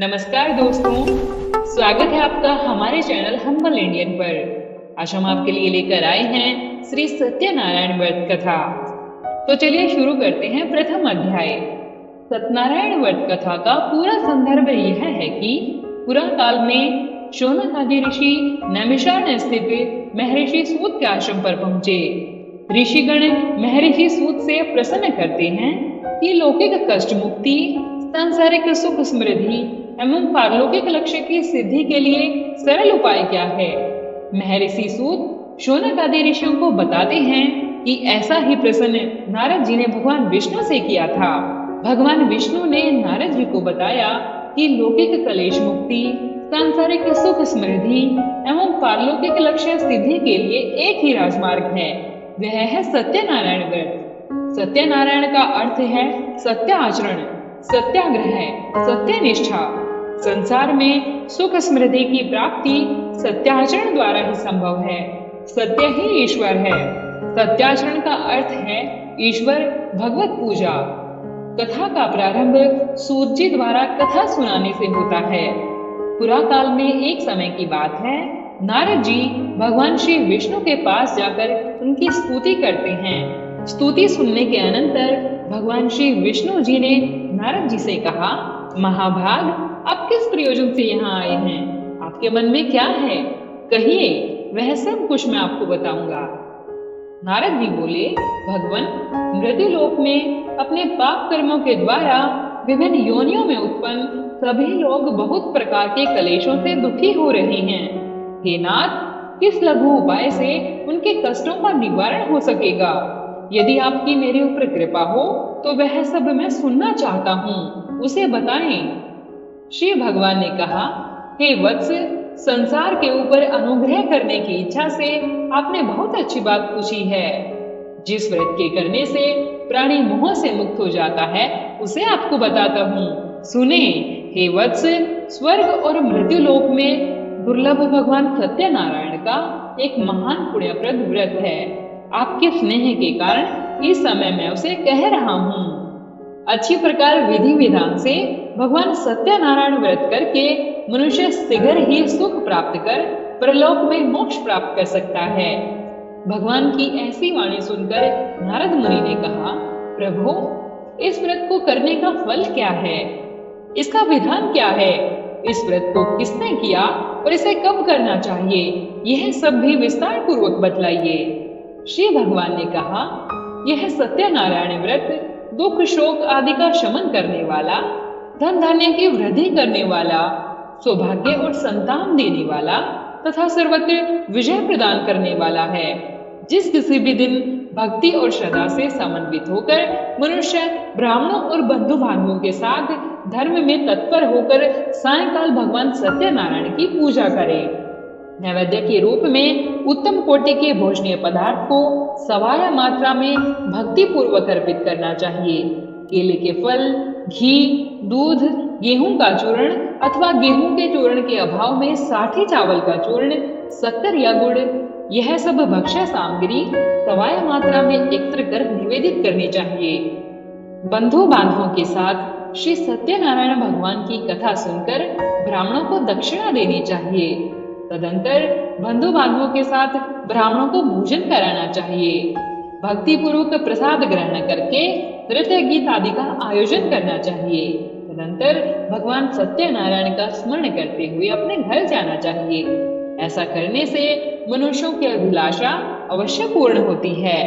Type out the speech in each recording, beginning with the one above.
नमस्कार दोस्तों, स्वागत है आपका हमारे चैनल हम्बल इंडियन पर। आज हम आपके लिए लेकर आए हैं श्री सत्यनारायण व्रत कथा। तो चलिए शुरू करते हैं प्रथम अध्याय। सत्यनारायण व्रत कथा का पूरा संदर्भ यह है कि पुरा काल में शौनक आदि ऋषि नैमिषारण्य स्थित महर्षि सूत के आश्रम पर पहुंचे। ऋषिगण महर्षि सूत से प्रश्न करते हैं कि लौकिक कष्ट मुक्ति, सांसारिक सुख समृद्धि एवं पारलौकिक लक्ष्य की सिद्धि के लिए सरल उपाय क्या है। महर्षि सूत शौनक आदि ऋषियों को बताते हैं कि ऐसा ही प्रश्न नारद जी ने भगवान विष्णु से किया था। भगवान विष्णु ने नारद जी को बताया कि लौकिक कलेश मुक्ति, सांसारिक सुख समृद्धि एवं पारलौकिक लक्ष्य सिद्धि के लिए एक ही राजमार्ग है, वह है सत्यनारायण व्रत। सत्यनारायण का अर्थ है सत्य आचरण, सत्याग्रह, सत्यनिष्ठा। संसार में सुख समृद्धि की प्राप्ति सत्याचरण द्वारा ही संभव है। सत्य ही ईश्वर है। सत्याचरण का अर्थ है ईश्वर भगवत पूजा। कथा का प्रारंभ सूत जी द्वारा कथा सुनाने से होता है। पुरा काल में एक समय की बात है, नारद जी भगवान श्री विष्णु के पास जाकर उनकी स्तुति करते हैं। स्तुति सुनने के अनंतर भगवान श्री विष्णु जी ने नारद जी से कहा, महाभाग, आप किस प्रयोजन से यहाँ आए हैं? आपके मन में क्या है? कहिए, वह सब कुछ मैं आपको बताऊंगा। नारद जी बोले, भगवान, मृत्युलोक में अपने पाप कर्मों के द्वारा विभिन्न योनियों में उत्पन्न सभी लोग बहुत प्रकार के कलेशों से दुखी हो रहे हैं। हे नाथ, किस लघु उपाय से उनके कष्टों का निवारण हो सकेगा? यदि आपकी मेरे ऊपर कृपा हो तो वह सब मैं सुनना चाहता हूँ, उसे बताएं। श्री भगवान ने कहा, हे वत्स, संसार के ऊपर अनुग्रह करने की इच्छा से आपने बहुत अच्छी बात पूछी है। जिस व्रत के करने से प्राणी मोह से मुक्त हो जाता है, उसे आपको बताता हूँ, सुने। हे वत्स, स्वर्ग और मृत्युलोक में दुर्लभ भगवान सत्यनारायण का एक महान पुण्यप्रद व्रत है। आपके स्नेह के कारण इस समय मैं उसे कह रहा हूँ। अच्छी प्रकार विधि विधान से भगवान सत्यनारायण व्रत करके मनुष्य शीघ्र ही सुख प्राप्त कर परलोक में मोक्ष प्राप्त कर सकता है। भगवान की ऐसी वाणी सुनकर नारद मुनि ने कहा, प्रभु, इस व्रत को करने का फल क्या है? इसका विधान क्या है? इस व्रत को किसने किया और इसे कब करना चाहिए? यह सब भी विस्तार पूर्वक बतलाइए। श्री भगवान ने कहा, यह सत्यनारायण व्रत दुख शोक आदि का शमन करने वाला, धन धान्य की वृद्धि करने वाला, सौभाग्य और संतान देने वाला तथा सर्वत्र विजय प्रदान करने वाला है। जिस किसी भी दिन भक्ति और श्रद्धा से समन्वित होकर मनुष्य ब्राह्मणों और बंधु बांधवों के साथ धर्म में तत्पर होकर सायंकाल भगवान सत्यनारायण की पूजा करे। नैवेद्य के रूप में उत्तम कोटि के भोजनीय पदार्थ को सवाया मात्रा में भक्ति पूर्वक अर्पित करना चाहिए। केले के फल, घी, दूध, गेहूं का चूर्ण अथवा गेहूं के चूर्ण के अभाव में साठी चावल का चूर्ण, शक्कर या गुड़, यह सब भक्ष्य सामग्री सवाया मात्रा में एकत्र कर निवेदित करनी चाहिए। बंधु बांधवों के साथ श्री सत्यनारायण भगवान की कथा सुनकर ब्राह्मणों को दक्षिणा देनी चाहिए। तदंतर बंधु बांधवों के साथ ब्राह्मणों को भोजन कराना चाहिए। भक्ति पूर्वक प्रसाद ग्रहण करके नृत्य गीत आदि का आयोजन करना चाहिए। तदंतर भगवान सत्यनारायण का स्मरण करते हुए अपने घर जाना चाहिए। ऐसा करने से मनुष्यों की अभिलाषा अवश्य पूर्ण होती है।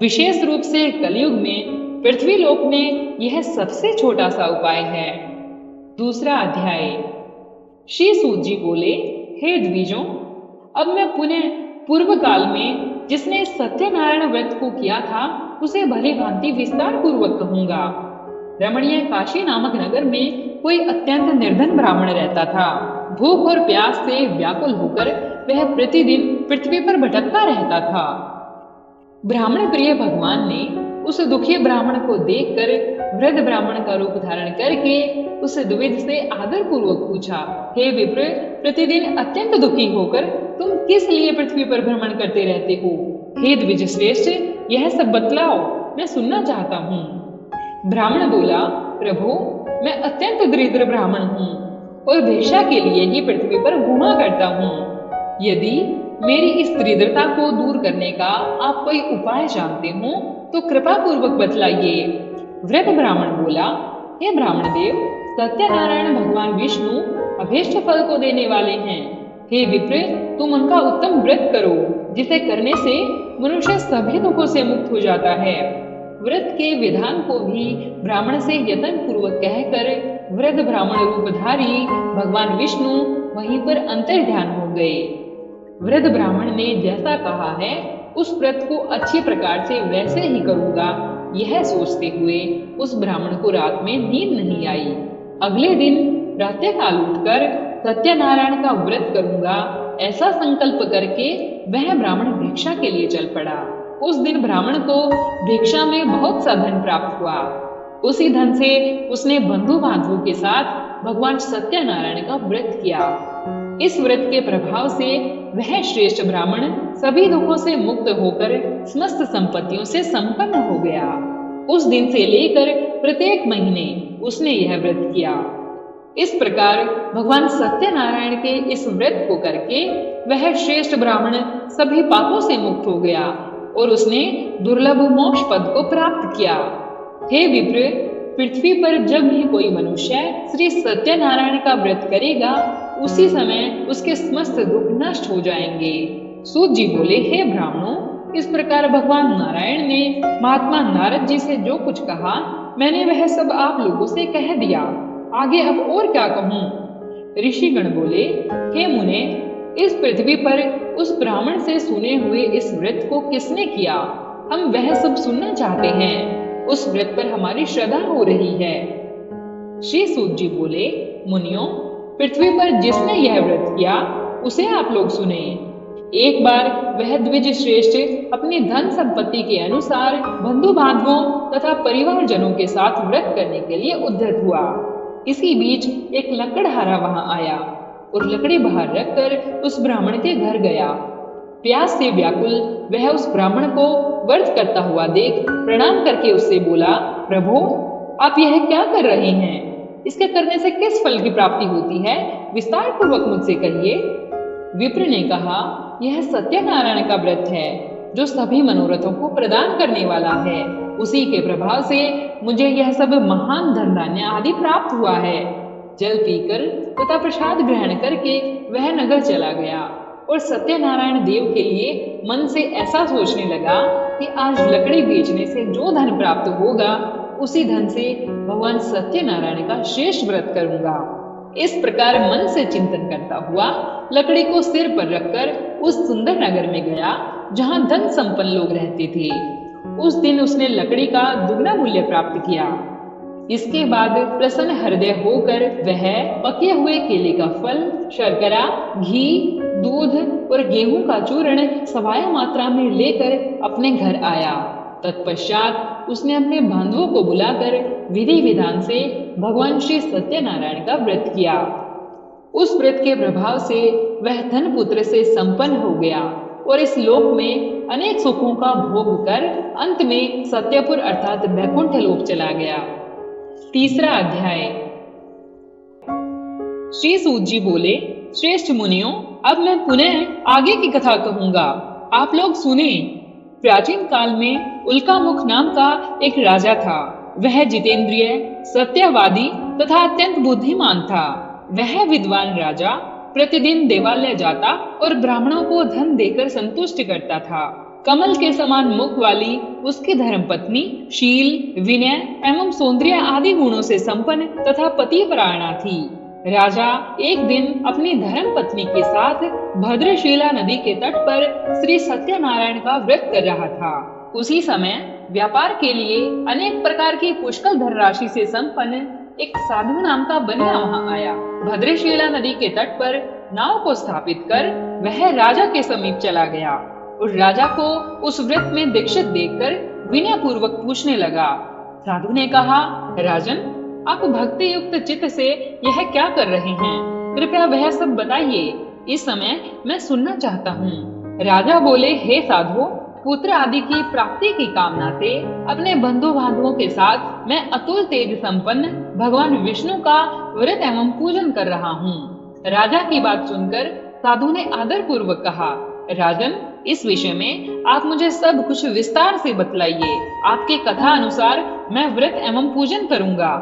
विशेष रूप से कलयुग में पृथ्वी लोक में यह सबसे छोटा सा उपाय है। दूसरा अध्याय। श्री सूत जी बोले, हे द्विजों, अब मैं पुनः पूर्व काल में जिसने सत्यनारायण व्रत को किया था उसे भली भांति विस्तार पूर्वक कहूंगा। रमणीय काशी नामक नगर में कोई अत्यंत निर्धन ब्राह्मण रहता था। भूख और प्यास से व्याकुल होकर वह प्रतिदिन पृथ्वी पर भटकता रहता था। ब्राह्मण प्रिय भगवान ने उस दुखी ब्राह्मण को देखकर वृद्ध ब्राह्मण का रूप धारण करके उस द्विज से आदर पूर्वक पूछा, हे विप्र, प्रतिदिन अत्यंत दुखी होकर तुम किस लिए पृथ्वी पर भ्रमण करते रहते हो? हे द्विज श्रेष्ठ, यह सब बतलाओ, मैं सुनना चाहता हूँ। ब्राह्मण बोला, प्रभु, मैं अत्यंत दरिद्र ब्राह्मण हूँ। और भिक्षा के लिए ही पृथ्वी पर घूमा करता हूँ। यदि मेरी इस दरिद्रता को दूर करने का आप कोई उपाय जानते हो तो कृपा पूर्वक बतलाइए। वृद्ध ब्राह्मण बोला, हे ब्राह्मण देव, सत्यनारायण भगवान विष्णु अभीष्ट फल को देने वाले हैं। हे विप्र, तुम उनका उत्तम व्रत करो, जिसे करने से मनुष्य सभी दुखों से मुक्त हो जाता है। व्रत के विधान को भी ब्राह्मण से यत्न पूर्वक कहकर वृद्ध ब्राह्मण रूपधारी भगवान विष्णु वहीं पर अंतर्ध्यान हो गए। वृद्ध ब्राह्मण ने जैसा कहा है उस व्रत को अच्छी प्रकार से वैसे ही करूंगा, यह सोचते हुए उस ब्राह्मण को रात में नींद नहीं आई। अगले दिन प्रातःकाल उठकर सत्यनारायण का व्रत करूंगा, ऐसा संकल्प करके वह ब्राह्मण भिक्षा के लिए चल पड़ा। उस दिन ब्राह्मण को भिक्षा में बहुत सा धन प्राप्त हुआ। उसी धन से उसने बंधु बांधवों के साथ भगवान सत्यनारायण का व्रत किया। इस व्रत के प्रभाव से वह श्रेष्ठ ब्राह्मण सभी दुखों से मुक्त होकर समस्त संपत्तियों से संपन्न हो गया। उस दिन से लेकर प्रत्येक महीने उसने यह व्रत किया। इस प्रकार भगवान सत्यनारायण के इस व्रत को करके वह श्रेष्ठ ब्राह्मण सभी पापों से मुक्त हो गया और उसने दुर्लभ मोक्ष पद को प्राप्त किया। हे विप्र, पृथ्वी पर जब भी कोई मनुष्य श्री सत्यनारायण का व्रत करेगा, उसी समय उसके समस्त दुख नष्ट हो जाएंगे। सूत जी बोले, हे ब्राह्मणों, इस प्रकार भगवान नारायण ने महात्मा नारद जी से जो कुछ कहा, मैंने वह सब आप लोगों से कह दिया। आगे अब और क्या कहूँ? ऋषिगण बोले, हे मुने, इस पृथ्वी पर उस ब्राह्मण से सुने हुए इस व्रत को किसने किया? हम वह सब सुनना चाहते हैं। उस व्रत पर हमारी श्रद्धा हो रही है। श्री सूत जी बोले, मुनियों, पृथ्वी पर जिसने यह व्रत किया उसे आप लोग सुने। एक बार वह द्विज श्रेष्ठ अपनी धन संपत्ति के अनुसार बंधु बांधवों तथा परिवारजनों के साथ व्रत करने के लिए उद्यत हुआ। इसी बीच एक लकड़हारा वहां आया और लकड़ी बाहर रखकर उस ब्राह्मण के घर गया। प्यास से व्याकुल वह उस ब्राह्मण को व्रत करता हुआ देख प्रणाम करके उससे बोला, प्रभु, आप यह क्या कर रहे हैं? इसके करने से किस फल की प्राप्ति होती है? विस्तार पूर्वक मुझसे कहिए। विप्र ने कहा, यह सत्यनारायण का व्रत है, जो सभी मनोरथों को प्रदान करने वाला है। उसी के प्रभाव से मुझे यह सब महान धन धान्य आदि प्राप्त हुआ है। जल पीकर तथा प्रसाद ग्रहण करके वह नगर चला गया और सत्यनारायण देव के लिए मन से ऐसा सोचने लगा कि आज लकड़ी बेचने से जो धन प्राप्त होगा, उसी धन से भगवान सत्यनारायण का श्रेष्ठ व्रत करूंगा। इस प्रकार मन से चिंतन करता हुआ लकड़ी को सिर पर रखकर उस सुंदर नगर में गया जहां धन संपन्न लोग रहते थे। उस दिन उसने लकड़ी का दुगना मूल्य प्राप्त किया। इसके बाद प्रसन्न हृदय होकर वह पके हुए केले का फल, शर्करा, घी, दूध और गेहूं का चूर्ण सवाया मात्रा में लेकर अपने घर आया। तत्पश्चात उसने अपने बांधवों को बुलाकर विधि विधान से भगवान श्री सत्यनारायण का व्रत किया। उस व्रत के प्रभाव से वह धन पुत्र से संपन्न हो गया और इस लोक में अनेक सुखों का भोग कर अंत में सत्यपुर अर्थात वैकुंठ लोक चला गया। तीसरा अध्याय। श्री सूत जी बोले, श्रेष्ठ मुनियों, अब मैं पुनः आगे की कथा कहूंगा, आप लोग सुने। प्राचीन काल में उल्कामुख नाम का एक राजा था। वह जितेंद्रिय, सत्यवादी तथा अत्यंत बुद्धिमान था। वह विद्वान राजा प्रतिदिन देवालय जाता और ब्राह्मणों को धन देकर संतुष्ट करता था। कमल के समान मुख वाली उसकी धर्मपत्नी शील, विनय एवं सौंदर्य आदि गुणों से संपन्न तथा पतिव्रता थी। राजा एक दिन अपनी धर्मपत्नी के साथ भद्रशिला नदी के तट पर श्री सत्यनारायण का व्रत कर रहा था। उसी समय व्यापार के लिए अनेक प्रकार की पुष्कल धनराशि से संपन्न एक साधु नाम का बनिया वहां आया। भद्रशिला नदी के तट पर नाव को स्थापित कर वह राजा के समीप चला गया और राजा को उस व्रत में दीक्षित देखकर विनय पूर्वक पूछने लगा। साधु ने कहा, राजन, आप भक्ति युक्त चित्त से यह क्या कर रहे हैं? कृपया वह सब बताइए, इस समय मैं सुनना चाहता हूँ। राजा बोले, हे साधु, पुत्र आदि की प्राप्ति की कामना से अपने बंधु बांधवों के साथ मैं अतुल तेज संपन्न भगवान विष्णु का व्रत एवं पूजन कर रहा हूँ। राजा की बात सुनकर साधु ने आदर पूर्वक कहा, राजन, इस विषय में आप मुझे सब कुछ विस्तार से बतलाइए। आपके कथा अनुसार मैं व्रत एवं पूजन करूंगा।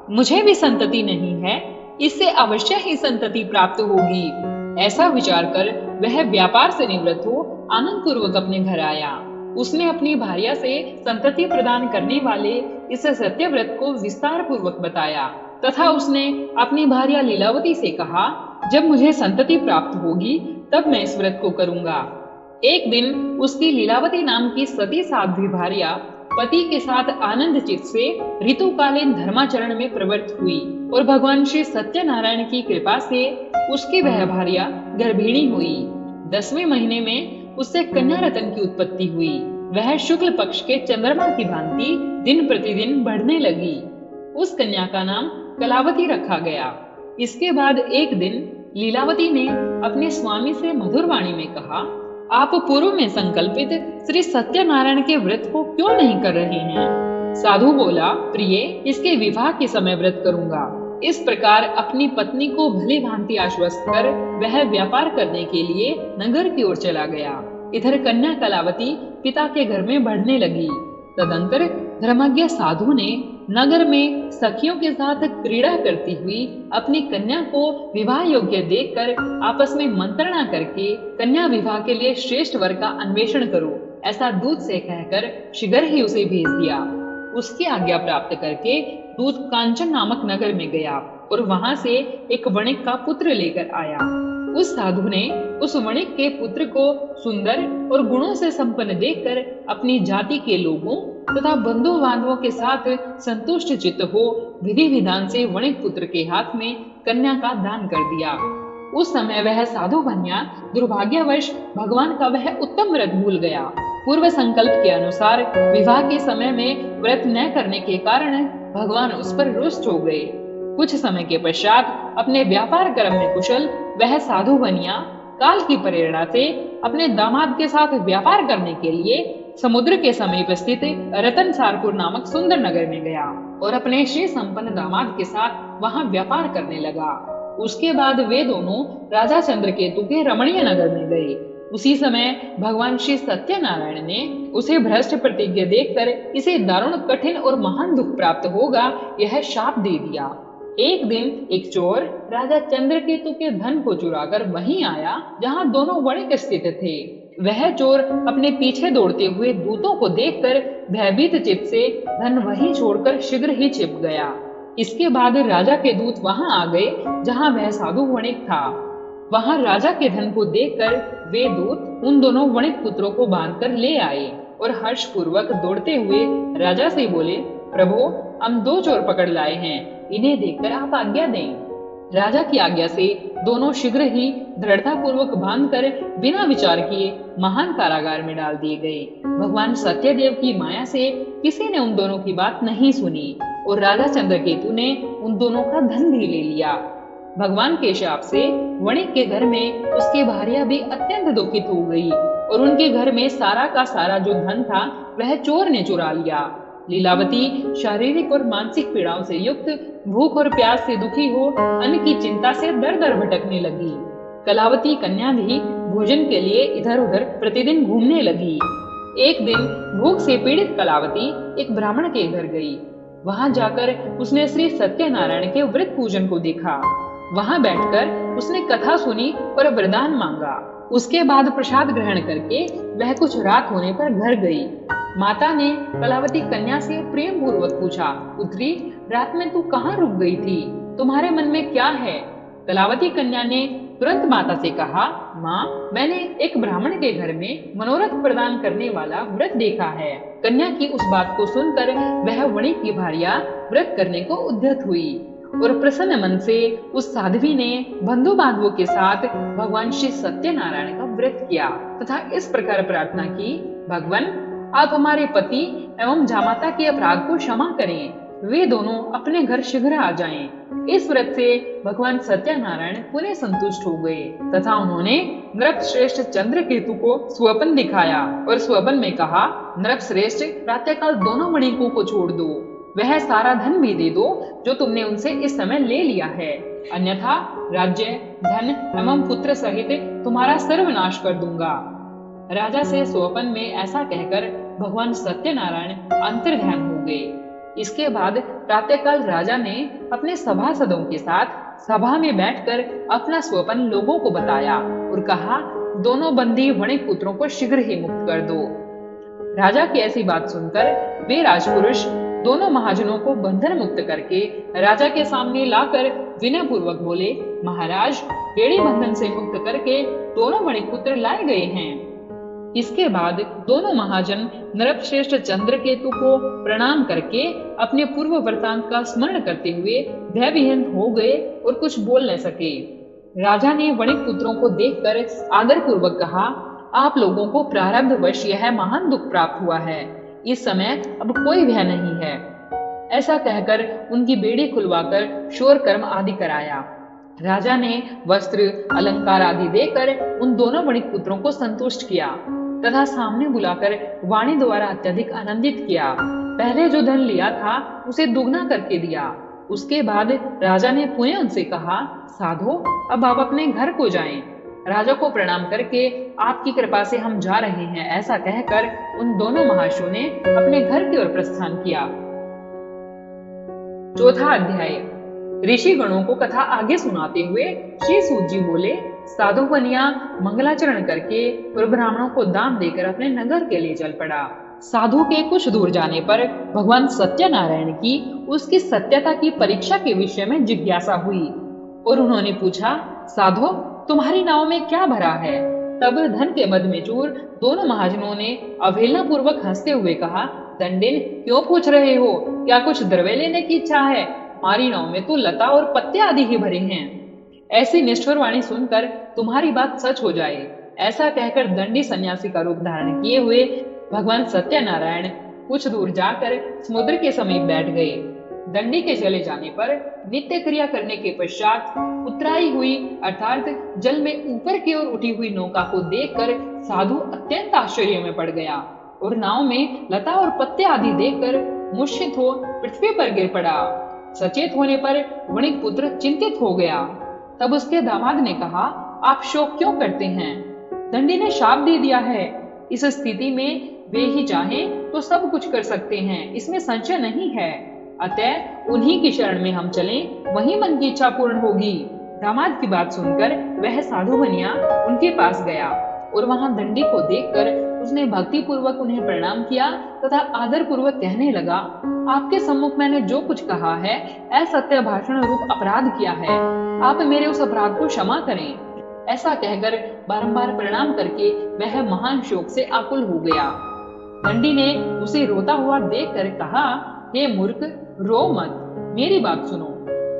मुझे भी संतति नहीं है, इससे अवश्य ही संतति प्राप्त होगी। ऐसा विचार कर वह व्यापार से निवृत्त हो आनंद पूर्वक अपने घर आया। उसने अपनी भार्या से संतति प्रदान करने वाले इस सत्यव्रत को विस्तार पूर्वक बताया तथा उसने अपनी भार्या लीलावती से कहा, जब मुझे संतति प्राप्त होगी तब मैं इस व्रत को करूंगा। एक दिन उसकी लीलावती नाम की सती साध्वी भार्या पति के साथ आनंद चित्त से ऋतुकालीन धर्माचरण में प्रवृत्त हुई और भगवान श्री सत्यनारायण की कृपा से उसकी वह भार्या गर्भिणी हुई। 10वें महीने में उससे कन्या रतन की उत्पत्ति हुई। वह शुक्ल पक्ष के चंद्रमा की भांति दिन प्रतिदिन बढ़ने लगी। उस कन्या का नाम कलावती रखा गया। इसके बाद एक दिन लीलावती ने अपने स्वामी से मधुर वाणी में कहा, आप पूर्व में संकल्पित श्री सत्यनारायण के व्रत को क्यों नहीं कर रहे हैं? साधु बोला, प्रिय, इसके विवाह के समय व्रत करूंगा। इस प्रकार अपनी पत्नी को भली भांति आश्वस्त कर वह व्यापार करने के लिए नगर की ओर चला गया। इधर कन्या कलावती पिता के घर में बढ़ने लगी। तदंतर धर्मज्ञ साधु ने नगर में सखियों के साथ क्रीड़ा करती हुई अपनी कन्या को विवाह योग्य देखकर आपस में मंत्रणा करके कन्या विवाह के लिए श्रेष्ठ वर का अन्वेषण करो, ऐसा दूत से कहकर शीघ्र ही उसे भेज दिया। उसकी आज्ञा प्राप्त करके दूत कांचन नामक नगर में गया और वहां से एक वणिक का पुत्र लेकर आया। उस साधु ने उस वणिक के पुत्र को सुंदर और गुणों से संपन्न देखकर अपनी जाति के लोगों तथा बंधु बांधवों के साथ संतुष्ट चित्त हो विधि विधान से वणिक पुत्र के हाथ में कन्या का दान कर दिया। उस समय वह साधु कन्या दुर्भाग्यवश भगवान का वह उत्तम व्रत भूल गया। पूर्व संकल्प के अनुसार विवाह के समय में व्रत न करने के कारण भगवान उस पर रुष्ट हो गए। कुछ समय के पश्चात अपने व्यापार कर्म में कुशल वह साधु कन्या काल की प्रेरणा से अपने दामाद के साथ व्यापार करने के लिए समुद्र के समीप स्थित रतनसारपुर नामक सुंदर नगर में गया और अपने श्री संपन्न दामाद के साथ वहां व्यापार करने लगा। उसके बाद वे दोनों राजा चंद्रकेतु के रमणीय नगर में गए। उसी समय भगवान श्री सत्यनारायण ने उसे भ्रष्ट प्रतिज्ञा देखकर इसे दारुण कठिन और महान दुख प्राप्त होगा यह शाप दे दिया। एक दिन एक चोर राजा चंद्रकेतु के धन को चुराकर वहीं आया जहां दोनों वणिक स्थित थे। वह चोर अपने पीछे दौड़ते हुए दूतों को देखकर भयभीत चित्त से धन वहीं छोड़कर शीघ्र ही छिप गया। इसके बाद राजा के दूत वहां आ गए जहां वह साधु वणिक था। वहां राजा के धन को देखकर वे दूत उन दोनों वणिक पुत्रों को बांधकर ले आए और हर्ष पूर्वक दौड़ते हुए राजा से बोले, प्रभु, हम 2 चोर पकड़ लाए हैं, इन्हें देखकर आप आज्ञा दें। राजा की आज्ञा से दोनों शीघ्र ही दृढ़ता पूर्वक बांधकर बिना विचार किए महान कारागार में डाल दिए गए। भगवान सत्यदेव की माया से किसी ने उन दोनों की बात नहीं सुनी और राजा चंद्रकेतु ने उन दोनों का धन भी ले लिया। भगवान के शाप से वणिक के घर में उसकी भार्या भी अत्यंत दुखित हो गई और उनके घर में सारा का सारा जो धन था वह चोर ने चुरा लिया। लीलावती शारीरिक और मानसिक पीड़ाओं से युक्त भूख और प्यास से दुखी हो अन्न की चिंता से दर दर भटकने लगी। कलावती कन्या भी भोजन के लिए इधर उधर प्रतिदिन घूमने लगी। एक दिन भूख से पीड़ित कलावती एक ब्राह्मण के घर गई। वहां जाकर उसने श्री सत्यनारायण के व्रत पूजन को देखा। वहां बैठकर उसने कथा सुनी और वरदान मांगा। उसके बाद प्रसाद ग्रहण करके वह कुछ रात होने पर घर गई। माता ने कलावती कन्या से प्रेम पूर्वक पूछा, पुत्री, रात में तू कहाँ रुक गई थी? तुम्हारे मन में क्या है? कलावती कन्या ने तुरंत माता से कहा, माँ, मैंने एक ब्राह्मण के घर में मनोरथ प्रदान करने वाला व्रत देखा है। कन्या की उस बात को सुनकर वह वणिक की भार्या व्रत करने को उद्यत हुई और प्रसन्न मन से उस साध्वी ने बंधु बांधवों के साथ भगवान श्री सत्यनारायण का व्रत किया तथा इस प्रकार प्रार्थना की, भगवान, आप हमारे पति एवं जामाता के अपराध को क्षमा करें। वे दोनों अपने घर शीघ्र आ जाएं। इस व्रत से भगवान सत्यनारायण पुनः संतुष्ट हो गए तथा उन्होंने नृप श्रेष्ठ चंद्रकेतु को स्वप्न दिखाया और स्वप्न में कहा, नृप श्रेष्ठ, प्रातःकाल दोनों वणिकों को छोड़ दो। वह सारा धन भी दे दो जो तुमने उनसे इस समय ले लिया है, अन्यथा राज्य, धन एवं पुत्र सहित तुम्हारा सर्वनाश कर दूंगा। राजा से स्वप्न में ऐसा कहकर भगवान सत्यनारायण अंतर्ध्यान हो गए। इसके बाद प्रातःकाल राजा ने अपने सभासदों के साथ सभा में बैठकर अपना स्वप्न लोगों को बताया और कहा, दोनों बंदी वणिक पुत्रों को शीघ्र ही मुक्त कर दो। राजा की ऐसी बात सुनकर वे राजपुरुष दोनों महाजनों को बंधन मुक्त करके राजा के सामने लाकर विनय पूर्वक बोले, महाराज, बेड़ी बंधन से मुक्त करके दोनों वणिक पुत्र लाए गए हैं। इसके बाद दोनों महाजन नरपश्रेष्ठ चंद्रकेतु को प्रणाम करके अपने पूर्व वृत्तांत का स्मरण करते हुए भयविहीन हो गए और कुछ बोल न सके। राजा ने वणिक पुत्रों को देखकर आदर पूर्वक कहा, आप लोगों को प्रारब्धवश यह महान दुख प्राप्त हुआ है, इस समय अब कोई भय नहीं है। ऐसा कहकर उनकी बेड़ी खुलवाकर शोर कर्म आदि कराया। राजा ने वस्त्र, अलंकार आदि देकर उन दोनों वणिक पुत्रों को संतुष्ट किया तथा सामने बुलाकर वाणी द्वारा अत्यधिक आनंदित किया। पहले जो धन लिया था उसे दुगना करके दिया। उसके बाद राजा ने पुनः उनसे कहा, साधो, अब आप अपने घर को जाएं। राजा को प्रणाम करके आपकी कृपा से हम जा रहे हैं, ऐसा कहकर उन दोनों महाशयों ने अपने घर की ओर प्रस्थान किया। चौथा अध्याय। ऋषि गणों को कथा आगे सुनाते हुए श्री सूत जी बोले, साधु बनिया मंगलाचरण करके और ब्राह्मणों को दान देकर अपने नगर के लिए चल पड़ा। साधु के कुछ दूर जाने पर भगवान सत्यनारायण की उसकी सत्यता की परीक्षा के विषय में जिज्ञासा हुई और उन्होंने पूछा, साधु, तुम्हारी नाव में क्या भरा है? तब धन के मद में चूर दोनों महाजनों ने अवहेलना पूर्वक हंसते हुए कहा, दंडिन, क्यों पूछ रहे हो? क्या कुछ द्रव्य लेने की इच्छा है? हमारी नाव में तो लता और पत्ते आदि ही भरे हैं। ऐसी निष्ठुर वाणी सुनकर तुम्हारी बात सच हो जाए, ऐसा कहकर दंडी सन्यासी का रूप धारण किए हुए भगवान सत्यनारायण कुछ दूर जाकर समुद्र के समीप बैठ गए। दंडी के चले जाने पर नित्य क्रिया करने के पश्चात उतराई हुई अर्थात जल में ऊपर की ओर उठी हुई नौका को देखकर साधु अत्यंत आश्चर्य में पड़ गया और नाव में लता और पत्ते आदि देखकर मूर्छित हो पृथ्वी पर गिर पड़ा। सचेत होने पर वणिक पुत्र चिंतित हो गया। तब उसके दामाद ने कहा, आप शोक क्यों करते हैं? दंडी ने शाप दे दिया है। इस स्थिति में वे ही चाहें तो सब कुछ कर सकते हैं, इसमें संशय नहीं है। अतः उन्हीं की शरण में हम चलें, वहीं मन की इच्छा पूर्ण होगी। दामाद की बात सुनकर वह साधु बनिया उनके पास गया और वहां दंडी को देखकर उसने भक्ति पूर्वक उन्हें प्रणाम किया तथा आदर पूर्वक कहने लगा, आपके सम्मुख मैंने जो कुछ कहा है असत्य भाषण रूप अपराध किया है, आप मेरे उस अपराध को क्षमा करें। ऐसा कहकर बारंबार प्रणाम करके वह महान शोक से आकुल हो गया। दंडी ने उसे रोता हुआ देखकर कहा, हे मूर्ख, रो मत, मेरी बात सुनो।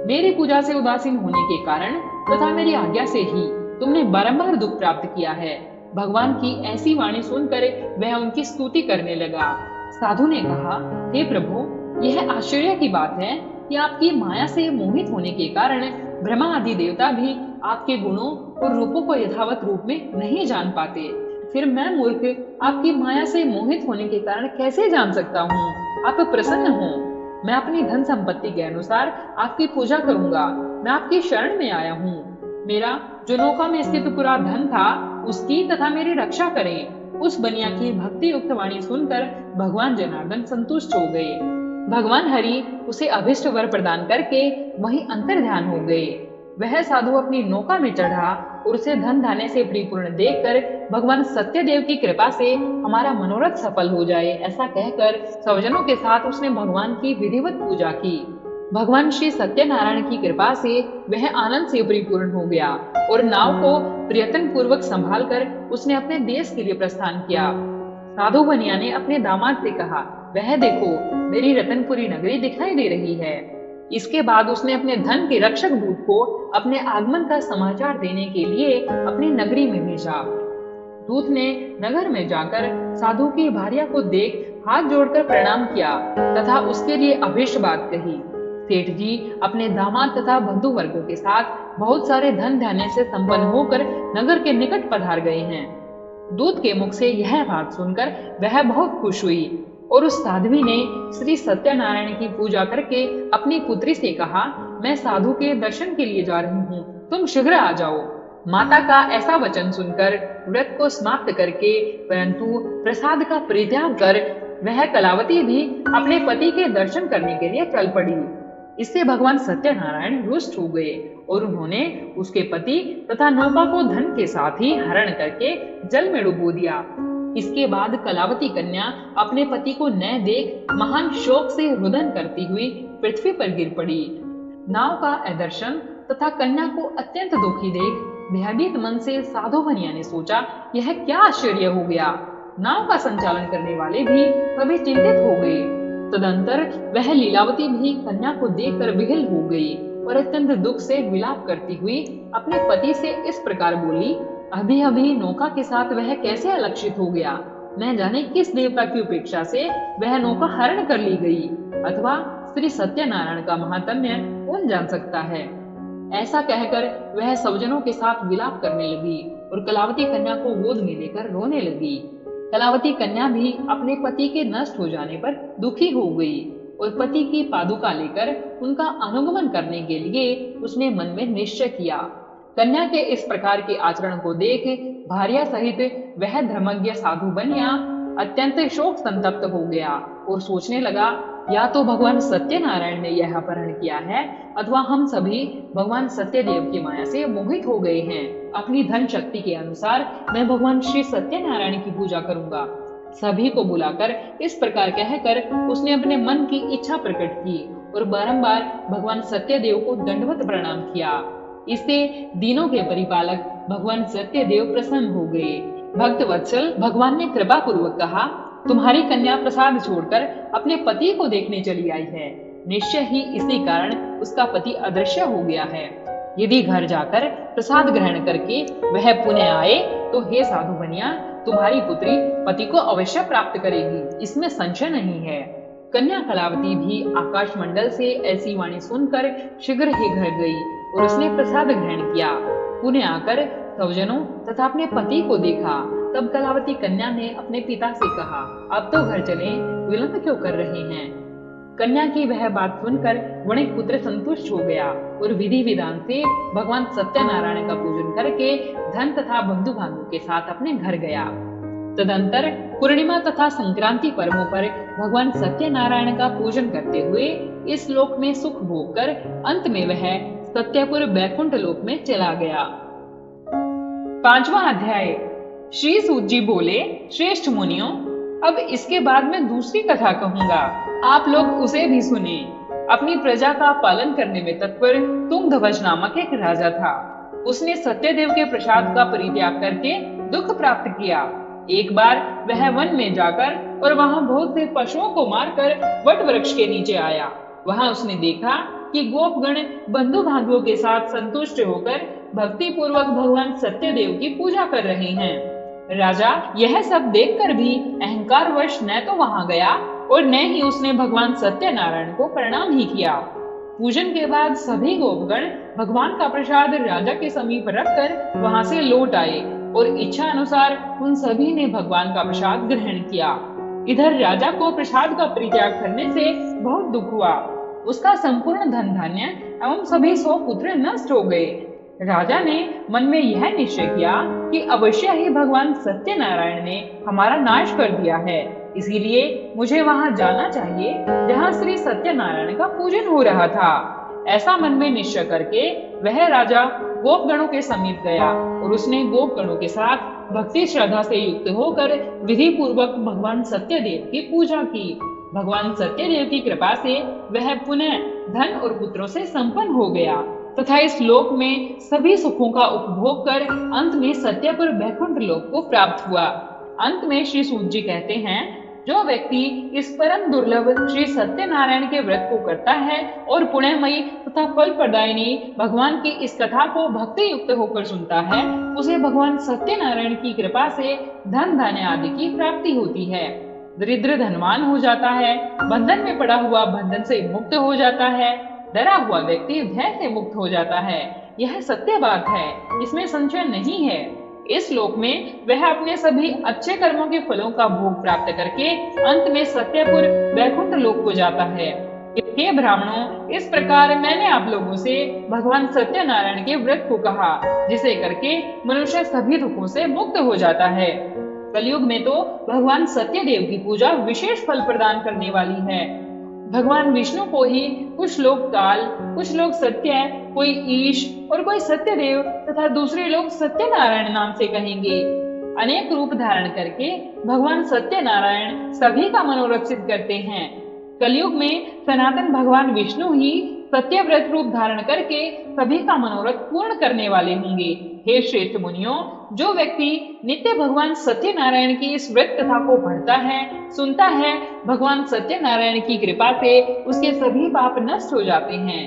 मेरी पूजा से उदासीन होने के कारण तथा मेरी आज्ञा से ही तुमने बारंबार दुख प्राप्त किया है। भगवान की ऐसी वाणी सुनकर वह उनकी स्तुति करने लगा। साधु ने कहा, हे प्रभु, यह आश्चर्य की बात है कि आपकी माया से मोहित होने के कारण ब्रह्मा आदि देवता भी आपके गुणों और रूपों को यथावत रूप में नहीं जान पाते। फिर मैं मूर्ख आपकी माया से मोहित होने के कारण कैसे जान सकता हूँ? आप प्रसन्न हो, मैं अपनी धन संपत्ति के अनुसार आपकी पूजा करूंगा। मैं आपकी शरण में आया हूँ। मेरा जो नौका में स्थित पूरा धन था उसकी तथा मेरी रक्षा करें। उस बनिया की भक्ति युक्त वाणी सुनकर भगवान जनार्दन संतुष्ट हो गए। भगवान हरि उसे अभिष्ट वर प्रदान करके वहीं अंतर्ध्यान हो गए। वह साधु अपनी नौका में चढ़ा और उसे धन धान्य से परिपूर्ण देखकर भगवान सत्यदेव की कृपा से हमारा मनोरथ सफल हो जाए, ऐसा कहकर स्वजनों के साथ उसने भगवान की विधिवत पूजा की। भगवान श्री सत्यनारायण की कृपा से वह आनंद से परिपूर्ण हो गया और नाव को प्रयत्न पूर्वक संभाल कर उसने अपने देश के लिए प्रस्थान किया। साधु बनिया ने अपने दामाद से कहा, वह देखो, मेरी रतनपुरी नगरी दिखाई दे रही है। इसके बाद उसने अपने धन के रक्षक दूत को अपने आगमन का समाचार देने के लिए अपनी नगरी में भेजा। दूत ने नगर में जाकर साधु की भार्या को देख हाथ जोड़कर प्रणाम किया तथा उसके लिए अभीष्ट बात कही। सेठ जी अपने दामाद तथा बंधु वर्गों के साथ बहुत सारे धन धान्य से संपन्न होकर नगर के निकट पधार गए हैं। दूत के मुख से यह बात सुनकर वह बहुत खुश हुई और उस साध्वी ने श्री सत्यनारायण की पूजा करके अपनी पुत्री से कहा, मैं साधु के दर्शन के लिए जा रही हूँ, तुम शीघ्र आ जाओ। माता का ऐसा वचन सुनकर व्रत को समाप्त करके परंतु प्रसाद का परित्याग कर वह कलावती भी अपने पति के दर्शन करने के लिए चल पड़ी। इससे भगवान सत्यनारायण रुष्ट हो गए और उन्होंने उसके पति तथा नौका को धन के साथ ही हरण करके जल में डुबो दिया। इसके बाद कलावती कन्या अपने पति को न देख महान शोक से रुदन करती हुई पृथ्वी पर गिर पड़ी। नाव का अदर्शन तथा कन्या को अत्यंत दुखी देख भयभीत मन से साधु बनिया ने सोचा, यह क्या आश्चर्य हो गया। नाव का संचालन करने वाले भी सभी चिंतित हो गए। तदंतर वह लीलावती भी कन्या को देखकर विह्वल हो गई और अत्यंत दुख से विलाप करती हुई अपने पति से इस प्रकार बोली, अभी अभी नौका के साथ वह कैसे अलक्षित हो गया। न जाने किस देवता की उपेक्षा से वह नौका हरण कर ली गई, अथवा श्री सत्यनारायण का महात्म्य कौन जान सकता है। ऐसा कहकर वह सवजनों के साथ विलाप करने लगी और कलावती कन्या को गोद में लेकर रोने लगी। कलावती कन्या भी अपने पति के नष्ट हो जाने पर दुखी हो गई और पति की पादुका लेकर उनका अनुगमन करने के लिए उसने मन में निश्चय किया। कन्या के इस प्रकार के आचरण को देख भार्या सहित वह धर्मज्ञ साधु बनिया अत्यंत शोक संतप्त हो गया और सोचने लगा, या तो भगवान सत्यनारायण ने यह अपहरण किया है अथवा हम सभी भगवान सत्यदेव की माया से मोहित हो गए हैं। अपनी धन शक्ति के अनुसार मैं भगवान श्री सत्यनारायण की पूजा करूंगा। सभी को बुलाकर इस प्रकार कहकर उसने अपने मन की इच्छा प्रकट की और बारंबार भगवान सत्यदेव को दंडवत प्रणाम किया। इससे दीनों के परिपालक भगवान सत्यदेव प्रसन्न हो गए। भक्त वत्सल भगवान ने कृपा पूर्वक कहा, तुम्हारी कन्या प्रसाद छोड़कर अपने पति को देखने चली आई है। निश्चय ही इसी कारण उसका पति अदृश्य हो गया है। यदि घर जाकर प्रसाद ग्रहण करके वह पुनः आए तो हे साधु बनिया, तुम्हारी पुत्री पति को अवश्य प्राप्त करेगी, इसमें संशय नहीं है। कन्या कलावती भी आकाश मंडल से ऐसी वाणी सुनकर शीघ्र ही घर गई और उसने प्रसाद ग्रहण किया। पुनः आकर सवजनों तथा अपने पति को देखा। तब कलावती कन्या ने अपने पिता से कहा, अब तो घर चलें, विलंब क्यों कर रहे हैं। कन्या की वह बात सुनकर वणिक पुत्र संतुष्ट हो गया और विधि विधान से भगवान सत्यनारायण का पूजन करके धन तथा बंधु बांधव के साथ अपने घर गया। तदंतर पूर्णिमा तथा संक्रांति पर्वों पर भगवान सत्यनारायण का पूजन करते हुए इस लोक में सुख भोग कर अंत में वह सत्यपुर बैकुंठ लोक में चला गया। 5वां अध्याय। श्री सूत जी बोले, श्रेष्ठ मुनियों, अब इसके बाद मैं दूसरी कथा कहूंगा, आप लोग उसे भी सुने। अपनी प्रजा का पालन करने में तत्पर तुंगध्वज नामक एक राजा था। उसने सत्यदेव के प्रसाद का परित्याग करके दुख प्राप्त किया। एक बार वह वन में जाकर और वहां बहुत से पशुओं को मारकर वट वृक्ष के नीचे आया। वहां उसने देखा कि गोपगण बंधु बांधवों के साथ संतुष्ट होकर भक्ति पूर्वक भगवान सत्यदेव की पूजा कर रहे हैं। राजा यह सब देखकर भी अहंकार वश न तो वहां गया और न ही उसने भगवान सत्यनारायण को प्रणाम ही किया। पूजन के बाद सभी गोपगण भगवान का प्रसाद राजा के समीप रखकर वहां से लौट आए और इच्छा अनुसार उन सभी ने भगवान का प्रसाद ग्रहण किया। इधर राजा को प्रसाद का परित्याग करने से बहुत दुख हुआ। उसका संपूर्ण धन धान्य एवं सभी 100 पुत्र नष्ट हो गए। राजा ने मन में यह निश्चय किया कि अवश्य ही भगवान सत्यनारायण ने हमारा नाश कर दिया है, इसीलिए मुझे वहां जाना चाहिए जहां श्री सत्यनारायण का पूजन हो रहा था। ऐसा मन में निश्चय करके वह राजा गोपगणों के समीप गया और उसने गोपगणों के साथ भक्ति श्रद्धा से युक्त होकर विधि पूर्वक भगवान सत्यदेव की पूजा की। भगवान सत्यदेव की कृपा से वह पुनः धन और पुत्रों से संपन्न हो गया तथा इस लोक में सभी सुखों का उपभोग कर अंत में सत्यपुर बैकुंठ लोक को प्राप्त हुआ। अंत में श्री सूत जी कहते हैं, जो व्यक्ति इस परम दुर्लभ श्री सत्यनारायण के व्रत को करता है और पुण्यमयी तथा फल प्रदायिनी भगवान की इस कथा को भक्ति युक्त होकर सुनता है, उसे भगवान सत्यनारायण की कृपा से धन धान्य आदि की प्राप्ति होती है। दरिद्र धनवान हो जाता है, बंधन में पड़ा हुआ बंधन से मुक्त हो जाता है, डरा हुआ व्यक्ति भय से मुक्त हो जाता है। यह सत्य बात है, इसमें संशय नहीं है। इस श्लोक में वह अपने सभी अच्छे कर्मों के फलों का भोग प्राप्त करके अंत में सत्यपुर वैकुंठ लोक को जाता है। हे ब्राह्मणों, इस प्रकार मैंने आप लोगों से भगवान सत्यनारायण के व्रत को कहा, जिसे करके मनुष्य सभी दुखों से मुक्त हो जाता है। कलयुग में तो भगवान सत्यदेव की पूजा विशेष फल प्रदान करने वाली है। भगवान विष्णु को ही कुछ लोग काल, कुछ लोग सत्य, कोई ईश और कोई सत्यदेव तथा दूसरे लोग सत्यनारायण नाम से कहेंगे। अनेक रूप धारण करके भगवान सत्यनारायण सभी का मनोरक्षित करते हैं। कलयुग में सनातन भगवान विष्णु ही सत्यव्रत रूप धारण करके सभी का मनोरथ पूर्ण करने वाले होंगे। हे श्रेष्ठ मुनियों, जो व्यक्ति नित्य भगवान सत्यनारायण की इस व्रत कथा को पढ़ता है, सुनता है, भगवान सत्यनारायण की कृपा से उसके सभी पाप नष्ट हो जाते हैं।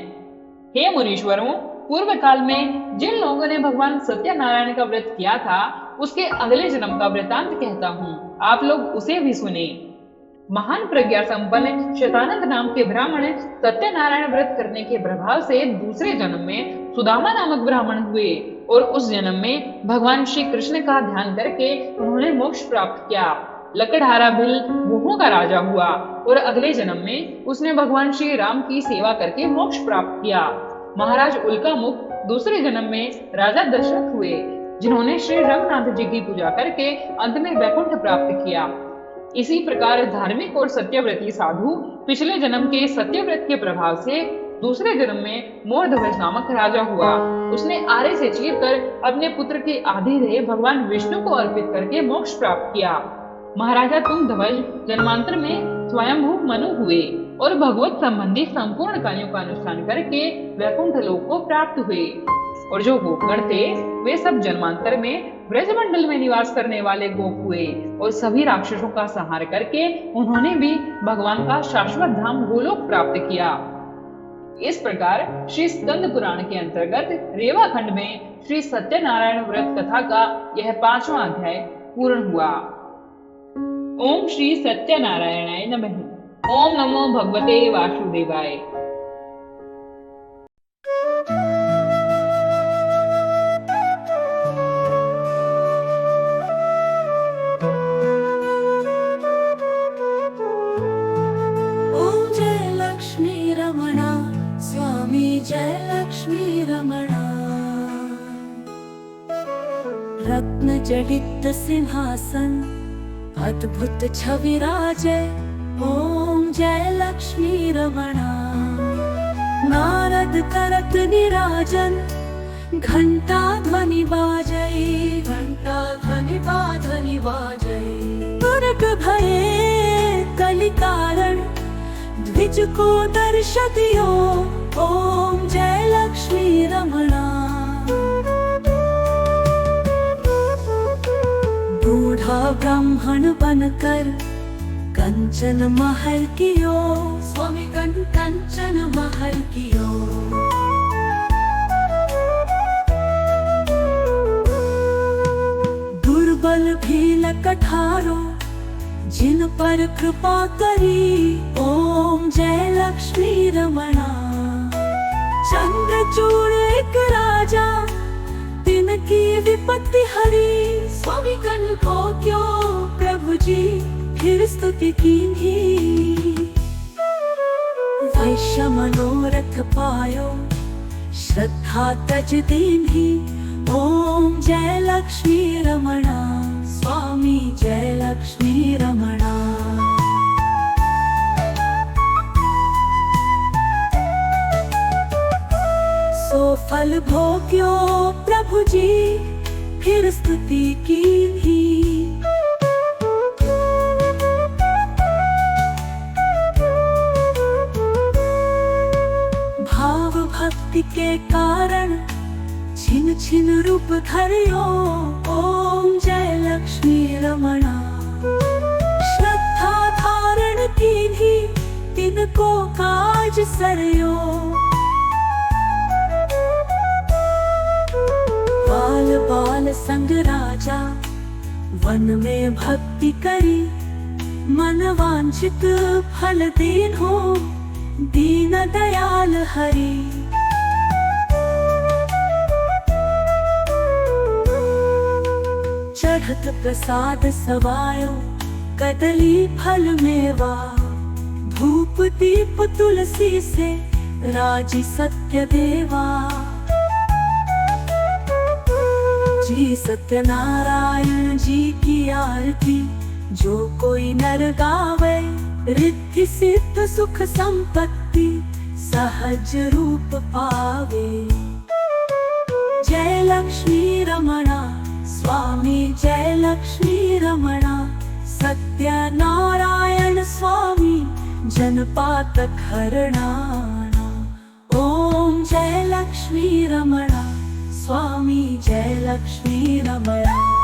हे मुनीश्वरों, पूर्व काल में जिन लोगों ने भगवान सत्यनारायण का व्रत किया था, उसके अगले जन्म का वृतांत कहता हूँ, आप लोग उसे भी सुने। महान प्रज्ञा संपन्न शतानंद नाम के ब्राह्मण सत्यनारायण व्रत करने के प्रभाव से दूसरे जन्म में सुदामा नामक ब्राह्मण हुए और उस जन्म में भगवान श्री कृष्ण का ध्यान करके उन्होंने मोक्ष प्राप्त किया। लकड़हारा भिल मोहों का राजा हुआ और अगले जन्म में उसने भगवान श्री राम की सेवा करके मोक्ष प्राप्त किया। महाराज उल्का मुख दूसरे जन्म में राजा दशरथ हुए, जिन्होंने श्री रंगनाथ जी की पूजा करके अंत में वैकुंठ प्राप्त किया। इसी प्रकार धार्मिक और सत्यव्रती साधु पिछले जन्म के सत्यव्रत के प्रभाव से दूसरे जन्म में मोरध्वज नामक राजा हुआ। उसने आरे से चीरकर अपने पुत्र के आधे देह भगवान विष्णु को अर्पित करके मोक्ष प्राप्त किया। महाराजा तुंगध्वज जन्मांतर में स्वयंभू मनु हुए और भगवत संबंधी संपूर्ण कार्यों का अनुष्ठान करके वैकुंठ लोक को प्राप्त हुए। और जो गोपगण थे, वे सब जन्मांतर में ब्रजमंडल में निवास करने वाले गोप हुए और सभी राक्षसों का संहार करके उन्होंने भी भगवान का शाश्वत धाम गोलोक प्राप्त किया। इस प्रकार श्री स्कंद पुराण के अंतर्गत रेवा खंड में श्री सत्यनारायण व्रत कथा का यह 5वां अध्याय पूर्ण हुआ। ओम श्री सत्यनारायणाय नमः। ओम नमो भगवते वासुदेवाय। रत्न जडित सिंहासन अद्भुत छवि राजे, ओम जय लक्ष्मी रमणा। नारद करत निराजन घंटा ध्वनि बाजै, घंटा ध्वनि बाजै। दुर्ग भये कलि कारण द्विज को दर्श दियो, ओम जय लक्ष्मी रमणा। बूढ़ा ब्राह्मण बनकर कंचन महल कियो, स्वामी कंचन महल कियो। दुर्बल भील कठारो जिन पर कृपा करी, ओम जय लक्ष्मी रमणा। चंद्रचूड़ एक राजा तिनकी विपत्ति हरी, स्वामी कन को क्यों प्रभु जी फिर स्तुति कीन्ही। वैश्य मनोरथ पायो श्रद्धा तज दीन्ही, ओम जय लक्ष्मी रमणा। स्वामी जय लक्ष्मी रमणा। सो फल भोग्यो प्रभु जी फिर स्तुति कीन्ही। भाव भक्ति के कारण छिन छिन रूप धरियो, ओम जय लक्ष्मी रमणा। श्रद्धा धारण कीन्ही तिनको काज सरयो। बाल बाल संग राजा वन में भक्ति करी, मन वांछित फल दीन हो दीन दयाल हरि। चढ़त प्रसाद सवायो, कदली फल मेवा, धूप दीप तुलसी से राजी सत्य देवा। जी सत्यनारायण जी की आरती जो कोई नर गावे, रिद्धि सिद्ध सुख संपत्ति सहज रूप पावे। जय लक्ष्मी रमणा स्वामी, जय लक्ष्मी रमणा सत्यनारायण स्वामी, जनपातक हरणा। ओम जय लक्ष्मी रमणा स्वामी, जय लक्ष्मी रमणा।